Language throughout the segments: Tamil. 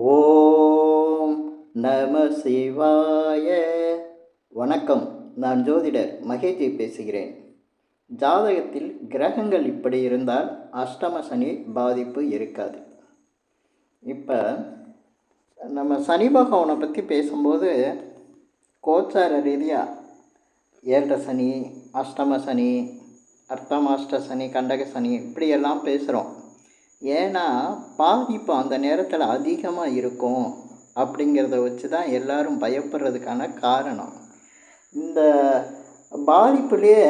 ஓம் நம சிவாய. வணக்கம். நான் ஜோதிடர் மகேஜி பேசுகிறேன். ஜாதகத்தில் கிரகங்கள் இப்படி இருந்தால் அஷ்டம சனி பாதிப்பு இருக்காது. இப்போ நம்ம சனி பகவானை பற்றி பேசும்போது கோச்சார ரீதியாக ஏழரை சனி, அஷ்டம சனி, அர்த்தமாஷ்ட சனி, கண்டக சனி இப்படியெல்லாம் பேசுகிறோம். ஏன்னா பாதிப்பு அந்த நேரத்தில் அதிகமாக இருக்கும் அப்படிங்கிறத வச்சு தான் எல்லோரும் பயப்படுறதுக்கான காரணம். இந்த பாதிப்புலேயே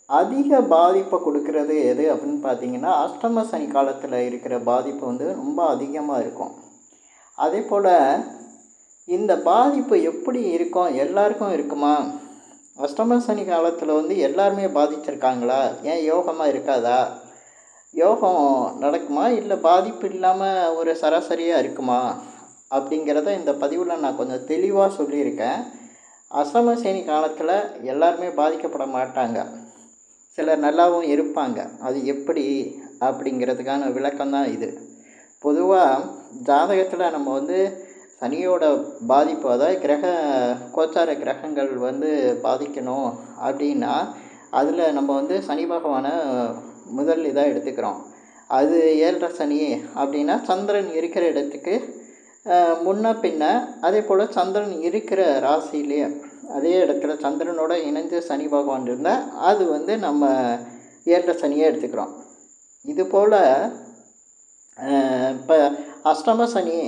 அதிக பாதிப்பை கொடுக்கறது எது அப்படின்னு பார்த்தீங்கன்னா, அஷ்டம சனி காலத்தில் இருக்கிற பாதிப்பு ரொம்ப அதிகமாக இருக்கும். அதே போல் இந்த பாதிப்பு எப்படி இருக்கும், எல்லாருக்கும் இருக்குமா? அஷ்டம சனி காலத்தில் எல்லாருமே பாதிச்சிருக்காங்களா? ஏன் யோகமாக இருக்காதா? யோகம் நடக்குமா, இல்லை பாதிப்பு இல்லாமல் ஒரு சராசரியாக இருக்குமா அப்படிங்கிறத இந்த பதிவில் நான் கொஞ்சம் தெளிவாக சொல்லியிருக்கேன். அஷ்டம சனி காலத்தில் எல்லாருமே பாதிக்கப்பட மாட்டாங்க, சிலர் நல்லாவும் இருப்பாங்க. அது எப்படி அப்படிங்கிறதுக்கான விளக்கம்தான் இது. பொதுவாக ஜாதகத்தில் நம்ம சனியோட பாதிப்பு, அதாவது கோச்சார கிரகங்கள் பாதிக்கணும் அப்படின்னா அதில் நம்ம சனி பகவானை முதல் இதாக எடுத்துக்கிறோம். அது ஏழரை சனி அப்படின்னா சந்திரன் இருக்கிற இடத்துக்கு முன்ன பின்ன, அதே போல் சந்திரன் இருக்கிற ராசியிலே அதே இடத்துல சந்திரனோட இணைஞ்சு சனி பகவான் இருந்தால் அது நம்ம ஏழரை சனியை எடுத்துக்கிறோம். இதுபோல் இப்போ அஷ்டம சனி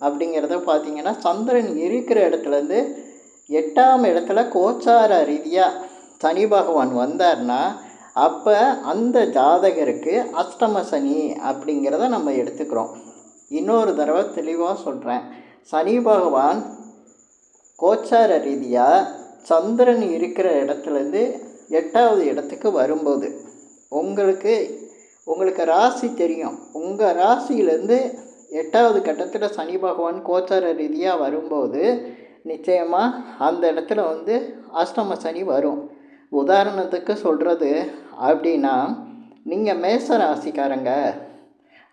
அப்படிங்கிறத பார்த்திங்கன்னா, சந்திரன் இருக்கிற இடத்துலேருந்து 8ஆம் இடத்துல கோச்சார ரீதியாக சனி பகவான் வந்தார்னா அப்போ அந்த ஜாதகருக்கு அஷ்டம சனி அப்படிங்கிறத நம்ம எடுத்துக்கிறோம். இன்னொரு தடவை தெளிவாக சொல்கிறேன். சனி பகவான் கோச்சார ரீதியாக சந்திரன் இருக்கிற இடத்துலேருந்து 8ஆவது இடத்துக்கு வரும்போது உங்களுக்கு ராசி தெரியும். உங்கள் ராசியிலேருந்து 8ஆவது கட்டத்தில் சனி பகவான் கோச்சார ரீதியாக வரும்போது நிச்சயமாக அந்த இடத்துல அஷ்டம சனி வரும். உதாரணத்துக்கு சொல்கிறது அப்படின்னா, நீங்கள் மேச ராசிக்காரங்க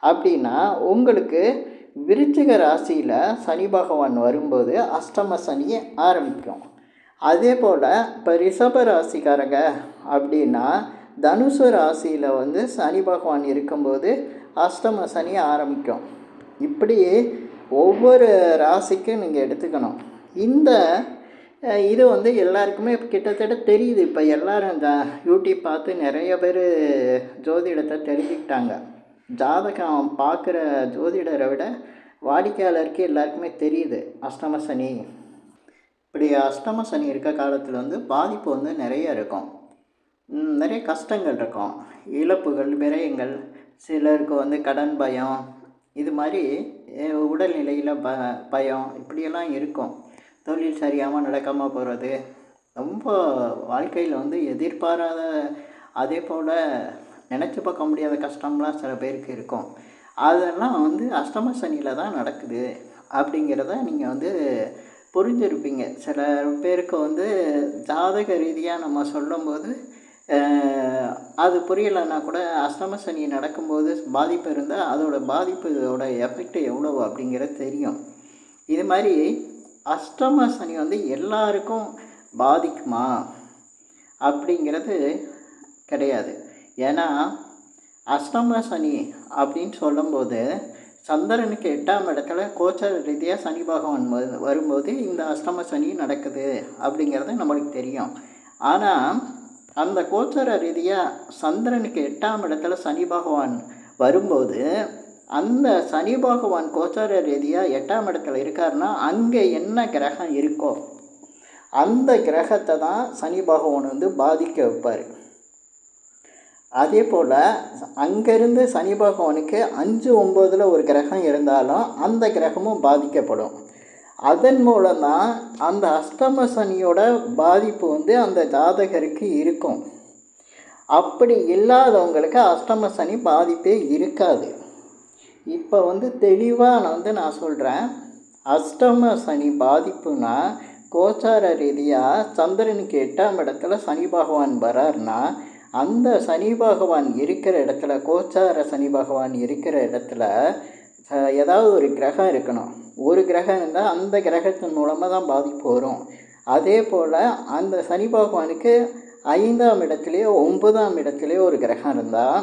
அப்படின்னா உங்களுக்கு விருச்சிக ராசியில் சனி பகவான் வரும்போது அஷ்டம சனி ஆரம்பிக்கும். அதே போல் இப்போ ரிஷப ராசிக்காரங்க அப்படின்னா தனுசு ராசியில் சனி பகவான் இருக்கும்போது அஷ்டம சனி ஆரம்பிக்கும். இப்படி ஒவ்வொரு ராசிக்கும் நீங்கள் எடுத்துக்கணும். இது எல்லாருக்குமே கிட்டத்தட்ட தெரியுது. இப்போ எல்லோரும் யூடியூப் பார்த்து நிறைய பேர் ஜோதிடத்தை தெரிஞ்சுக்கிட்டாங்க. ஜாதகம் பார்க்குற ஜோதிடரை விட வாடிக்கையாளருக்கு எல்லாருக்குமே தெரியுது அஷ்டம சனி. இப்படி அஷ்டம சனி இருக்க காலத்தில் பாதிப்பு நிறைய இருக்கும். நிறைய கஷ்டங்கள் இருக்கும், இழப்புகள், விரயங்கள், சிலருக்கு கடன் பயம், இது மாதிரி உடல்நிலையில் பயம் இப்படியெல்லாம் இருக்கும். தொழில் சரியாமல் நடக்காமல் போகிறது, ரொம்ப வாழ்க்கையில் எதிர்பாராத, அதே போல் நினச்சி பார்க்க முடியாத கஷ்டம்லாம் சில பேருக்கு இருக்கும். அதெல்லாம் அஷ்டம சனியில் தான் நடக்குது அப்படிங்கிறத நீங்கள் புரிஞ்சிருப்பீங்க. சில பேருக்கு ஜாதக ரீதியாக நம்ம சொல்லும்போது அது புரியலைன்னா கூட அஷ்டம சனி நடக்கும்போது பாதிப்பு இருந்தால் பாதிப்போட எஃபெக்ட் எவ்வளோ அப்படிங்கிறது தெரியும். இது மாதிரி அஷ்டம சனி எல்லாருக்கும் பாதிக்குமா அப்படிங்கிறது கிடையாது. ஏன்னா அஷ்டம சனி அப்படின்னு சொல்லும்போது சந்திரனுக்கு 8ஆம் இடத்துல கோச்சார ரீதியாக சனி பகவான் வரும்போது இந்த அஷ்டம சனி நடக்குது அப்படிங்கிறது நம்மளுக்கு தெரியும். ஆனால் அந்த கோச்சார ரீதியாக சந்திரனுக்கு 8ஆம் இடத்துல சனி பகவான் வரும்போது அந்த சனி பகவான் கோச்சார ரீதியாக 8ஆம் இடத்துல இருக்காருன்னா அங்கே என்ன கிரகம் இருக்கோ அந்த கிரகத்தை தான் சனி பகவான் பாதிக்க வைப்பார். அதே போல் அங்கேருந்து சனி பகவானுக்கு 5, 9 ஒரு கிரகம் இருந்தாலும் அந்த கிரகமும் பாதிக்கப்படும். அதன் மூலம்தான் அந்த அஷ்டம சனியோட பாதிப்பு அந்த ஜாதகருக்கு இருக்கும். அப்படி இல்லாதவங்களுக்கு அஷ்டம சனி பாதிப்பே இருக்காது. இப்போ தெளிவாக நான் சொல்கிறேன். அஷ்டம சனி பாதிப்புனா கோச்சார ரீதியாக சந்திரனுக்கு 8ஆம் இடத்துல சனி பகவான் வரார்னா அந்த சனி பகவான் இருக்கிற இடத்துல, கோச்சார சனி பகவான் இருக்கிற இடத்துல ஏதாவது ஒரு கிரகம் இருக்கணும். ஒரு கிரகம் இருந்தால் அந்த கிரகத்தின் மூலமாக தான் பாதிப்பு வரும். அதே போல் அந்த சனி பகவானுக்கு 5ஆம் இடத்துலையோ 9ஆம் இடத்துலையோ ஒரு கிரகம் இருந்தால்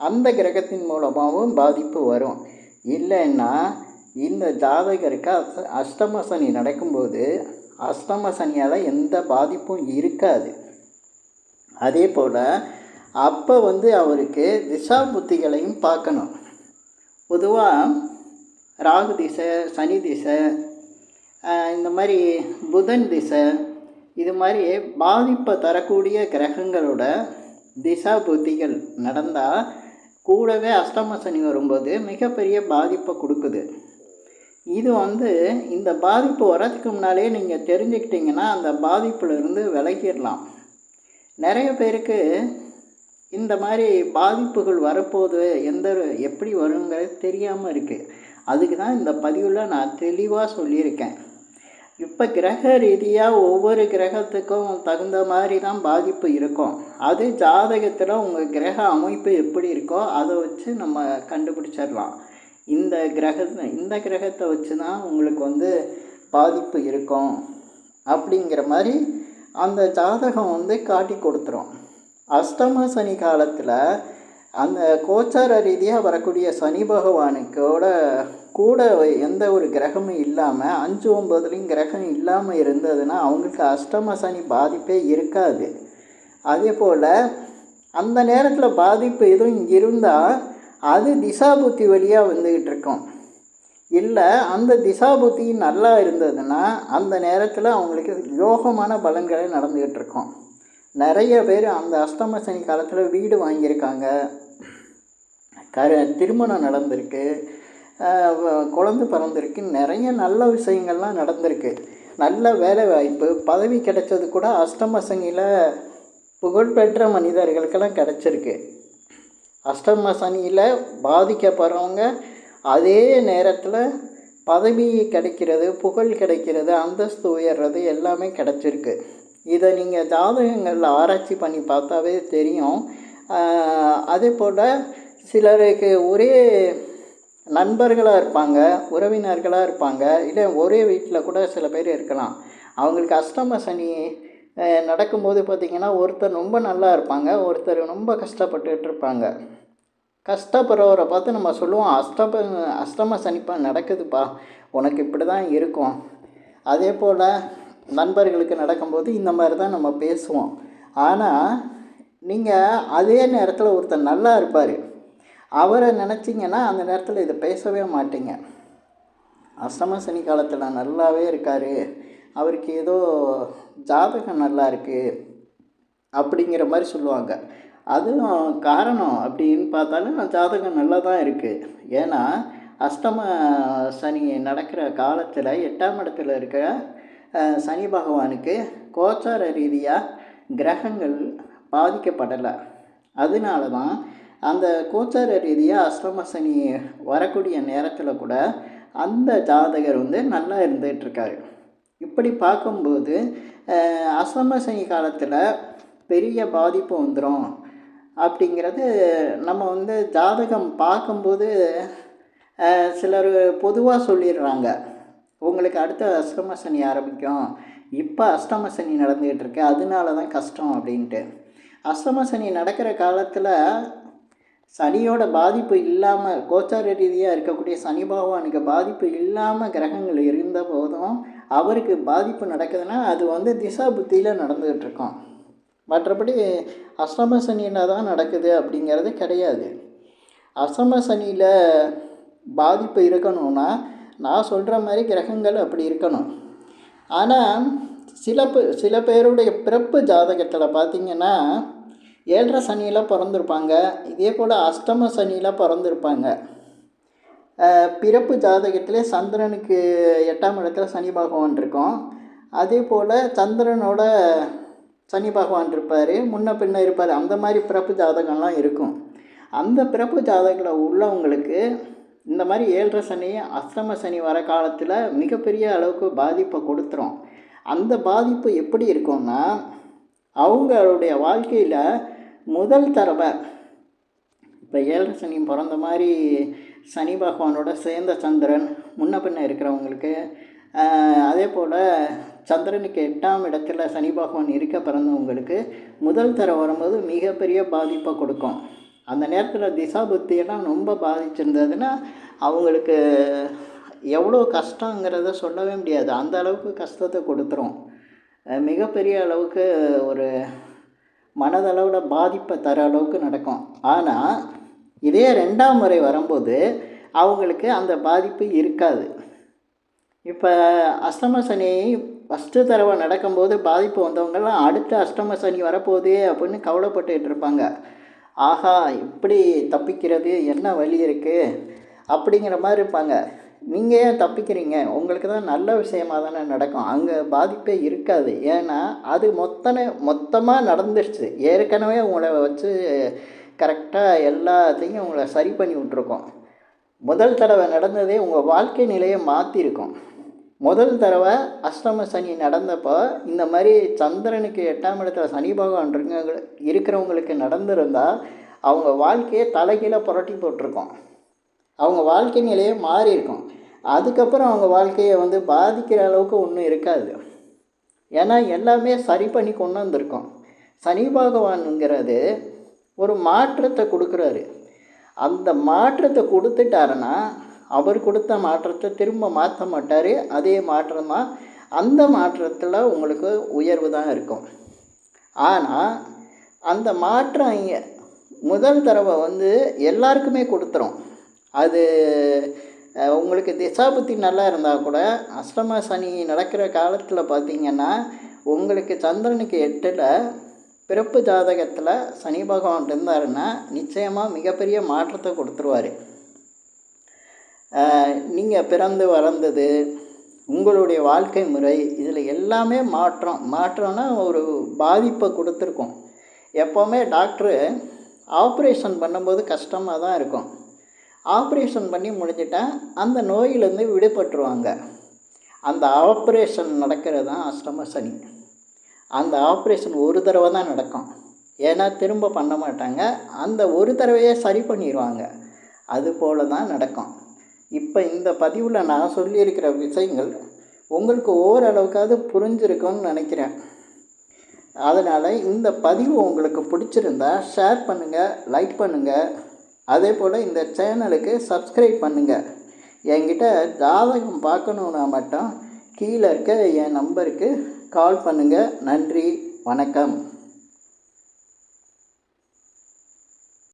அந்த கிரகத்தின் மூலமாகவும் பாதிப்பு வரும். இல்லைன்னா இந்த ஜாதகருக்கு அஷ்டம சனி நடக்கும்போது அஷ்டம சனியால் எந்த பாதிப்பும் இருக்காது. அதே போல் அப்போ அவருக்கு திசா புத்திகளையும் பார்க்கணும். பொதுவாக ராகு திசை, சனி திசை, இந்த மாதிரி புதன் திசை, இது மாதிரி பாதிப்பை தரக்கூடிய கிரகங்களோட திசா புத்திகள் நடந்தால் கூடவே அஷ்டம சனி வரும்போது மிகப்பெரிய பாதிப்பை கொடுக்குது. இது இந்த பாதிப்பு வர்றதுக்கு முன்னாலே நீங்கள் தெரிஞ்சுக்கிட்டிங்கன்னா அந்த பாதிப்புலேருந்து விலகிடலாம். நிறைய பேருக்கு இந்த மாதிரி பாதிப்புகள் வரப்போது எப்படி வருங்கிறது தெரியாமல் இருக்குது. அதுக்கு தான் இந்த பதிவில் நான் தெளிவாக சொல்லியிருக்கேன். இப்போ கிரக ரீதியாக ஒவ்வொரு கிரகத்துக்கும் தகுந்த மாதிரி தான் பாதிப்பு இருக்கும். அது ஜாதகத்தில் உங்கள் கிரக அமைப்பு எப்படி இருக்கோ அதை வச்சு நம்ம கண்டுபிடிச்சிடலாம். இந்த கிரகத்தை வச்சு தான் உங்களுக்கு பாதிப்பு இருக்கும் அப்படிங்கிற மாதிரி அந்த ஜாதகம் காட்டி கொடுத்துரும். அஷ்டம சனி காலத்தில் அந்த கோச்சார ரீதியாக வரக்கூடிய சனி பகவானுக்கோட எந்த ஒரு கிரகமும் இல்லாமல் 5, 9லையும் கிரகம் இல்லாமல் இருந்ததுன்னா அவங்களுக்கு அஷ்டம சனி பாதிப்பே இருக்காது. அதே போல் அந்த நேரத்தில் பாதிப்பு எதுவும் இருந்தால் அது திசாபுத்தி வழியாக வந்துக்கிட்டு இருக்கும். இல்லை அந்த திசாபுத்தி நல்லா இருந்ததுன்னா அந்த நேரத்தில் அவங்களுக்கு யோகமான பலன்களே நடந்துக்கிட்டு இருக்கும். நிறைய பேர் அந்த அஷ்டம சனி காலத்தில் வீடு வாங்கியிருக்காங்க, திருமணம் நடந்திருக்கு, குழந்தை பிறந்திருக்கு, நிறைய நல்ல விஷயங்கள்லாம் நடந்திருக்கு. நல்ல வேலை வாய்ப்பு, பதவி கிடைச்சது கூட அஷ்டம சனியில் புகழ்பெற்ற மனிதர்களுக்கெல்லாம் கிடச்சிருக்கு. அஷ்டம சனியில் பாதிக்கப்படுறவங்க அதே நேரத்தில் பதவி கிடைக்கிறது, புகழ் கிடைக்கிறது, அந்தஸ்து உயர்றது எல்லாமே கிடச்சிருக்கு. இதை நீங்கள் ஜாதகங்களில் ஆராய்ச்சி பண்ணி பார்த்தாவே தெரியும். அதே போல் சிலருக்கு ஒரே நண்பர்களாக இருப்பாங்க, உறவினர்களாக இருப்பாங்க, இல்லை ஒரே வீட்டில் கூட சில பேர் இருக்கலாம். அவங்களுக்கு அஷ்டம சனி நடக்கும்போது பார்த்திங்கன்னா ஒருத்தர் ரொம்ப நல்லா இருப்பாங்க, ஒருத்தர் ரொம்ப கஷ்டப்பட்டுட்டு இருப்பாங்க. கஷ்டப்படுறவரை பார்த்து நம்ம சொல்லுவோம், அஷ்டம சனிப்பா நடக்குதுப்பா, உனக்கு இப்படி தான் இருக்கும். அதே போல் நண்பர்களுக்கு நடக்கும்போது இந்த மாதிரி தான் நம்ம பேசுவோம். ஆனால் நீங்கள் அதே நேரத்தில் ஒருத்தர் நல்லா இருப்பார், அவரை நினச்சிங்கன்னா அந்த நேரத்தில் இதை பேசவே மாட்டீங்க. அஷ்டம சனி காலத்தில் நல்லாவே இருக்கார், அவருக்கு ஏதோ ஜாதகம் நல்லா இருக்குது அப்படிங்கிற மாதிரி சொல்லுவாங்க. அதுவும் காரணம் அப்படின்னு பார்த்தாலும் ஜாதகம் நல்லா தான் இருக்குது. ஏன்னா அஷ்டம சனி நடக்கிற காலத்தில் 8ஆம் இடத்துல இருக்கிற சனி பகவானுக்கு கோச்சார ரீதியாக கிரகங்கள் பாதிக்கப்படலை. அதனால தான் அந்த கோச்சார ரீதியாக அஷ்டம சனி வரக்கூடிய நேரத்தில் கூட அந்த ஜாதகர் நல்லா இருந்துகிட்ருக்காரு. இப்படி பார்க்கும்போது அஷ்டம சனி காலத்தில் பெரிய பாதிப்பு வந்துடும் அப்படிங்கிறது நம்ம ஜாதகம் பார்க்கும்போது சிலர் பொதுவாக சொல்லிடுறாங்க, உங்களுக்கு அடுத்த அஷ்டம சனி ஆரம்பிக்கும், இப்போ அஷ்டம சனி நடந்துகிட்டு இருக்கு, அதனால தான் கஷ்டம் அப்படின்ட்டு. அஷ்டம சனி நடக்கிற காலத்தில் சனியோட பாதிப்பு இல்லாமல், கோச்சார ரீதியாக இருக்கக்கூடிய சனி பகவானுக்கு பாதிப்பு இல்லாமல் கிரகங்கள் இருந்த போதும் அவருக்கு பாதிப்பு நடக்குதுன்னா அது திசா புத்தியில் நடந்துகிட்டு இருக்கோம். மற்றபடி அஷ்டம சனியில் தான் நடக்குது அப்படிங்கிறது கிடையாது. அஷ்டம சனியில் பாதிப்பு இருக்கணும்னா நான் சொல்கிற மாதிரி கிரகங்கள் அப்படி இருக்கணும். ஆனால் சில பேருடைய பிறப்பு ஜாதகத்தில் பார்த்திங்கன்னா 7.5 சனியில் பிறந்திருப்பாங்க, இதே போல் அஷ்டம சனியில் பிறந்திருப்பாங்க. பிறப்பு ஜாதகத்திலே சந்திரனுக்கு 8ஆம் இடத்துல சனி பகவான் இருக்கும், அதே போல் சந்திரனோட சனி பகவான் இருப்பார், முன்ன பின்ன இருப்பார். அந்த மாதிரி பிறப்பு ஜாதகம்லாம் இருக்கும். அந்த பிறப்பு ஜாதகத்தில் உள்ளவங்களுக்கு இந்த மாதிரி 7.5 சனி அஷ்டம சனி வர காலத்தில் மிகப்பெரிய அளவுக்கு பாதிப்பை கொடுத்துரும். அந்த பாதிப்பு எப்படி இருக்கும்னா, அவங்களுடைய வாழ்க்கையில் முதல் தடவை இப்போ 7 சனி பிறந்த மாதிரி சனி பகவானோட சேர்ந்த சந்திரன் முன்ன பின்ன இருக்கிறவங்களுக்கு, அதே போல் சந்திரனுக்கு 8ஆம் இடத்துல சனி பகவான் இருக்க பிறந்தவங்களுக்கு முதல் தர வரும்போது மிகப்பெரிய பாதிப்பை கொடுக்கும். அந்த நேரத்தில் திசா புத்தியெல்லாம் ரொம்ப பாதிச்சிருந்ததுன்னா அவங்களுக்கு எவ்வளோ கஷ்டங்கிறத சொல்லவே முடியாது. அந்த அளவுக்கு கஷ்டத்தை கொடுத்துரும். மிகப்பெரிய அளவுக்கு ஒரு மனதளவில் பாதிப்பை தர அளவுக்கு நடக்கும். ஆனால் இதே 2ஆம் முறை வரும்போது அவங்களுக்கு அந்த பாதிப்பு இருக்காது. இப்போ அஷ்டம சனி ஃபஸ்ட்டு தடவை நடக்கும்போது பாதிப்பு வந்தவங்கெல்லாம் அடுத்த அஷ்டம சனி வரப்போகுதே அப்படின்னு கவலைப்பட்டுக்கிட்டு இருப்பாங்க. ஆஹா, இப்படி தப்பிக்கிறது என்ன வழி இருக்குது அப்படிங்கிற மாதிரி இருப்பாங்க. நீங்கள் ஏன் தப்பிக்கிறீங்க? உங்களுக்கு தான் நல்ல விஷயமாக தானே நடக்கும். அங்கே பாதிப்பே இருக்காது. ஏன்னா அது மொத்தமாக நடந்துருச்சு. ஏற்கனவே உங்களை வச்சு கரெக்டாக எல்லாத்தையும் உங்களை சரி பண்ணி விட்ருக்கோம். முதல் தடவை நடந்ததே உங்கள் வாழ்க்கை நிலையை மாற்றிருக்கும். முதல் தடவை அஷ்டம சனி நடந்தப்போ இந்த மாதிரி சந்திரனுக்கு 8ஆம் இடத்துல சனி பகவான் இருக்கிறவங்களுக்கு நடந்திருந்தால் அவங்க வாழ்க்கையை தலைகீழ புரட்டி போட்டிருக்கோம். அவங்க வாழ்க்கை நிலையே மாறி இருக்கும். அதுக்கப்புறம் அவங்க வாழ்க்கையை பாதிக்கிற அளவுக்கு ஒன்றும் இருக்காது. ஏன்னா எல்லாமே சரி பண்ணி கொண்டு வந்திருக்கோம். சனி பகவானுங்கிறது ஒரு மாற்றத்தை கொடுக்குறாரு. அந்த மாற்றத்தை கொடுத்துட்டாருன்னா அவர் கொடுத்த மாற்றத்தை திரும்ப மாற்ற மாட்டார். அதே மாற்றம் தான். அந்த மாற்றத்தில் உங்களுக்கு உயர்வு தான் இருக்கும். ஆனால் அந்த மாற்றம் முதல் தடவை எல்லாருக்குமே கொடுத்துரும். அது உங்களுக்கு திசாபுத்தி நல்லா இருந்தால் கூட அஷ்டம சனி நடக்கிற காலத்தில் பார்த்திங்கன்னா உங்களுக்கு சந்திரனுக்கு 8ல் பிறப்பு ஜாதகத்தில் சனி பகவான் இருந்தாருன்னா நிச்சயமாக மிகப்பெரிய மாற்றத்தை கொடுத்துருவார். நீங்கள் பிறந்து வளர்ந்தது, உங்களுடைய வாழ்க்கை முறை, இதில் எல்லாமே மாற்றம்னா ஒரு பாதிப்பை கொடுத்துருக்கோம். எப்போவுமே டாக்டரு ஆப்ரேஷன் பண்ணும்போது கஷ்டமாக தான் இருக்கும். ஆப்ரேஷன் பண்ணி முடிஞ்சிட்டால் அந்த நோயிலேருந்து விடுபட்டுருவாங்க. அந்த ஆப்ரேஷன் நடக்கிறது தான் அஷ்டம சனி. அந்த ஆப்ரேஷன் ஒரு தடவை தான் நடக்கும். ஏன்னா திரும்ப பண்ண மாட்டாங்க. அந்த ஒரு தடவையே சரி பண்ணிடுவாங்க. அது போல தான் நடக்கும். இப்போ இந்த பதிவில் நான் சொல்லியிருக்கிற விஷயங்கள் உங்களுக்கு ஓரளவுக்காவது புரிஞ்சிருக்கும்னு நினைக்கிறேன். அதனால் இந்த பதிவு உங்களுக்கு பிடிச்சிருந்தா ஷேர் பண்ணுங்கள், லைக் பண்ணுங்கள். அதே போல் இந்த சேனலுக்கு சப்ஸ்கிரைப் பண்ணுங்கள். என்கிட்ட ஜாதகம் பார்க்கணுன்னா மட்டும் கீழே இருக்க என் நம்பருக்கு கால் பண்ணுங்கள். நன்றி, வணக்கம்.